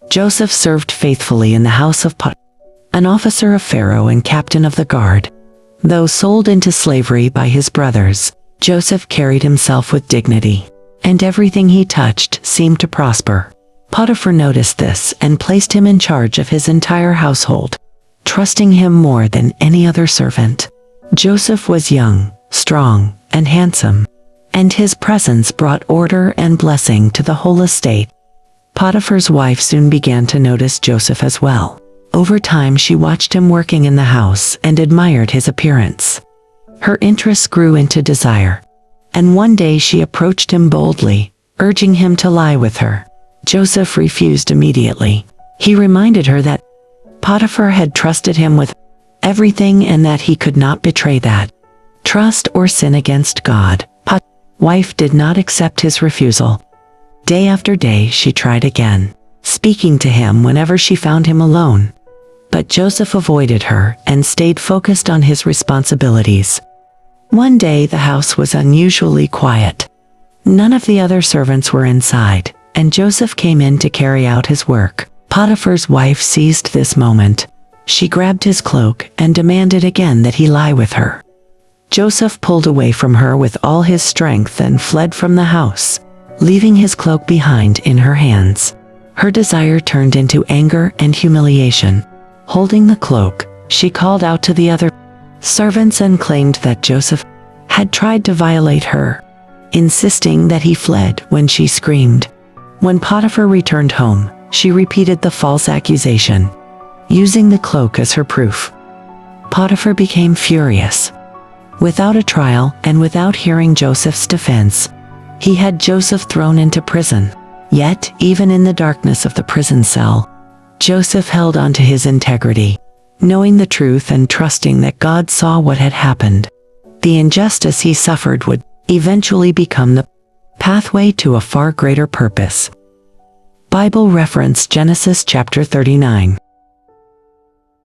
Joseph served faithfully in the house of Potiphar, an officer of Pharaoh and captain of the guard. Though sold into slavery by his brothers, Joseph carried himself with dignity, and everything he touched seemed to prosper. Potiphar noticed this and placed him in charge of his entire household, trusting him more than any other servant. Joseph was young, strong, and handsome, and his presence brought order and blessing to the whole estate. Potiphar's wife soon began to notice Joseph as well. Over time she watched him working in the house and admired his appearance. Her interest grew into desire, and one day she approached him boldly, urging him to lie with her. Joseph refused immediately. He reminded her that Potiphar had trusted him with everything and that he could not betray that trust or sin against God. Potiphar's wife did not accept his refusal. Day after day she tried again, speaking to him whenever she found him alone. But Joseph avoided her and stayed focused on his responsibilities. One day the house was unusually quiet. None of the other servants were inside, and Joseph came in to carry out his work. Potiphar's wife seized this moment. She grabbed his cloak and demanded again that he lie with her. Joseph pulled away from her with all his strength and fled from the house, leaving his cloak behind in her hands. Her desire turned into anger and humiliation. Holding the cloak, she called out to the other servants and claimed that Joseph had tried to violate her, insisting that he fled when she screamed. When Potiphar returned home, she repeated the false accusation, using the cloak as her proof. Potiphar became furious. Without a trial and without hearing Joseph's defense, he had Joseph thrown into prison. Yet, even in the darkness of the prison cell, Joseph held on to his integrity, knowing the truth and trusting that God saw what had happened. The injustice he suffered would eventually become the pathway to a far greater purpose. Bible reference Genesis chapter 39.